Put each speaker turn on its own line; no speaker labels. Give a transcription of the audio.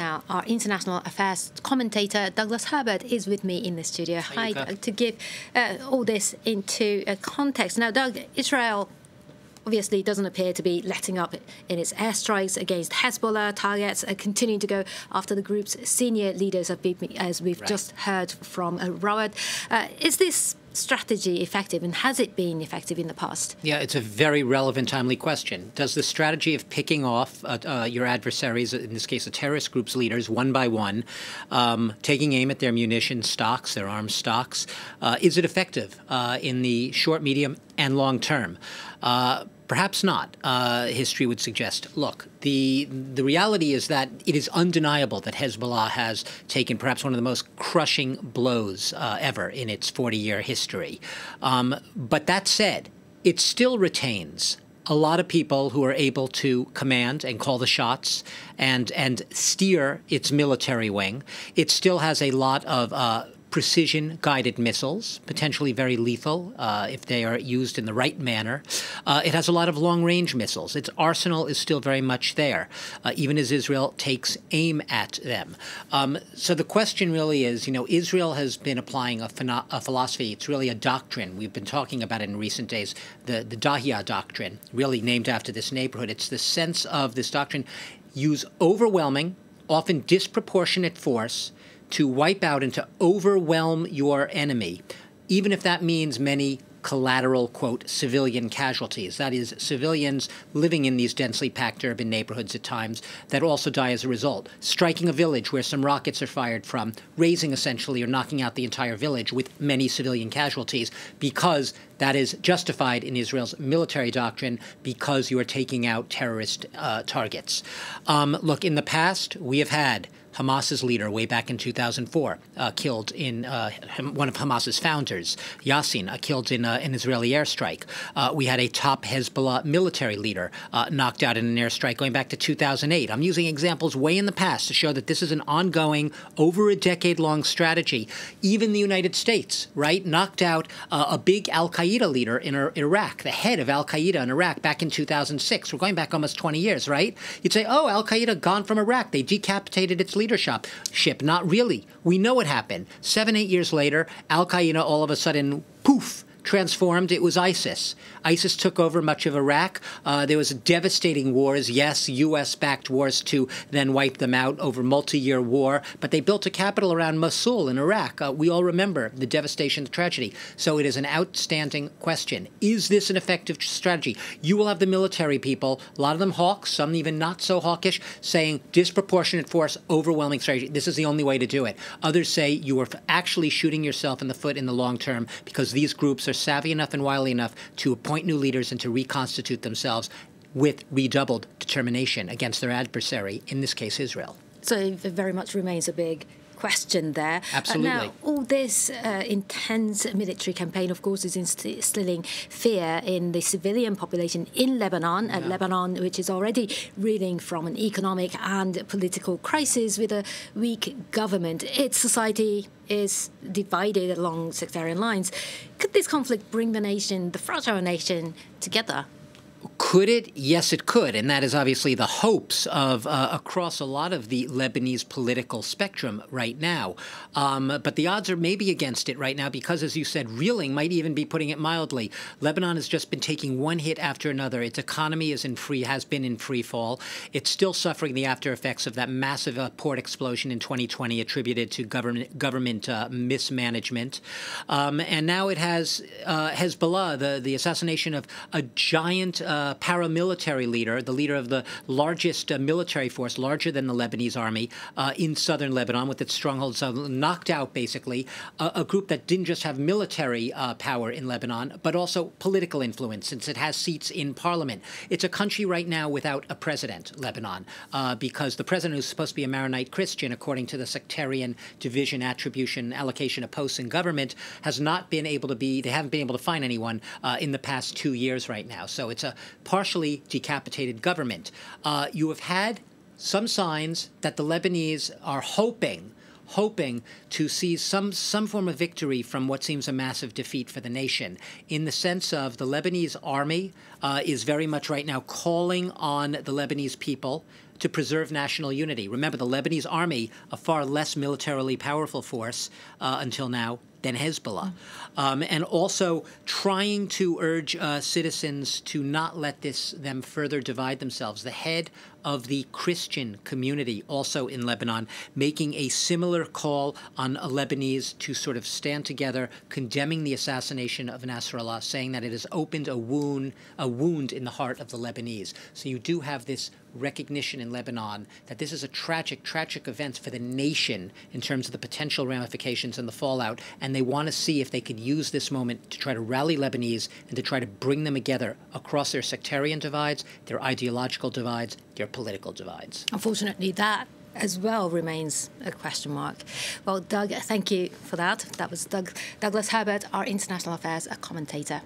Now, our international affairs commentator, Douglas Herbert, is with me in the studio. Hi, Doug, to give all this into context. Now, Doug, Israel obviously doesn't appear to be letting up in its airstrikes against Hezbollah targets, continuing to go after the group's senior leaders, as we've just heard from Robert. Is this strategy effective, and has it been effective in the past?
Yeah, it's a very relevant, timely question. Does the strategy of picking off your adversaries, in this case the terrorist group's leaders, one by one, taking aim at their munition stocks, their arms stocks, is it effective in the short, medium, and long term? Perhaps not. History would suggest. Look, the reality is that it is undeniable that Hezbollah has taken perhaps one of the most crushing blows ever in its 40-year history. But that said, it still retains a lot of people who are able to command and call the shots and steer its military wing. It still has a lot of precision-guided missiles, potentially very lethal if they are used in the right manner. It has a lot of long-range missiles. Its arsenal is still very much there, even as Israel takes aim at them. So the question really is, Israel has been applying a philosophy. It's really a doctrine. We've been talking about it in recent days, the Dahiyah doctrine, really named after this neighborhood. It's the sense of this doctrine: use overwhelming, often disproportionate force to wipe out and to overwhelm your enemy, even if that means many collateral, quote, civilian casualties. That is, civilians living in these densely packed urban neighborhoods at times that also die as a result. Striking a village where some rockets are fired from, razing essentially or knocking out the entire village with many civilian casualties, because that is justified in Israel's military doctrine, because you are taking out terrorist targets. Look, in the past, we have had Hamas's leader, way back in 2004, killed in one of Hamas's founders, Yassin, killed in an Israeli airstrike. We had a top Hezbollah military leader knocked out in an airstrike going back to 2008. I'm using examples way in the past to show that this is an ongoing, over a decade-long strategy. Even the United States, right, knocked out a big al-Qaeda leader in Iraq, the head of al-Qaeda in Iraq back in 2006. We're going back almost 20 years, right? You'd say, oh, al-Qaeda gone from Iraq. They decapitated its leadership. Not really. We know what happened. 7-8 years later, al-Qaeda all of a sudden, poof, transformed. It was ISIS. ISIS took over much of Iraq. There was devastating wars, yes, U.S.-backed wars to then wipe them out over multi-year war, but they built a capital around Mosul in Iraq. We all remember the devastation, the tragedy. So it is an outstanding question. Is this an effective strategy? You will have the military people, a lot of them hawks, some even not so hawkish, saying disproportionate force, overwhelming strategy. This is the only way to do it. Others say you are actually shooting yourself in the foot in the long term, because these groups are savvy enough and wily enough to appoint new leaders and to reconstitute themselves with redoubled determination against their adversary, in this case Israel.
So it very much remains a big question there.
Absolutely.
Now, all this intense military campaign, of course, is instilling fear in the civilian population in Lebanon, Lebanon, which is already reeling from an economic and political crisis with a weak government. Its society is divided along sectarian lines. Could this conflict bring the fragile nation, together?
Could it? Yes, it could. And that is obviously the hopes of across a lot of the Lebanese political spectrum right now. But the odds are maybe against it right now because, as you said, reeling might even be putting it mildly. Lebanon has just been taking one hit after another. Its economy has been in free fall. It's still suffering the after effects of that massive port explosion in 2020 attributed to government mismanagement. And now it has Hezbollah, the assassination of a giant paramilitary leader, the leader of the largest military force, larger than the Lebanese army, in southern Lebanon, with its strongholds knocked out, basically, a group that didn't just have military power in Lebanon, but also political influence, since it has seats in parliament. It's a country right now without a president, Lebanon, because the president, who's supposed to be a Maronite Christian, according to the sectarian division, attribution, allocation of posts in government, has not been able to they haven't been able to find anyone in the past 2 years right now. So it's a partially decapitated government. You have had some signs that the Lebanese are hoping to see some form of victory from what seems a massive defeat for the nation, in the sense of the Lebanese army is very much right now calling on the Lebanese people to preserve national unity. Remember, the Lebanese army, a far less militarily powerful force until now than Hezbollah. And also trying to urge citizens to not let them further divide themselves. The head of the Christian community, also in Lebanon, making a similar call on Lebanese to sort of stand together, condemning the assassination of Nasrallah, saying that it has opened a wound in the heart of the Lebanese. So you do have this recognition in Lebanon that this is a tragic, tragic event for the nation in terms of the potential ramifications and the fallout, and they want to see if they could use this moment to try to rally Lebanese and to try to bring them together across their sectarian divides, their ideological divides, their political divides.
Unfortunately, that as well remains a question mark. Well, Doug, thank you for that. That was Douglas Herbert, our international affairs commentator.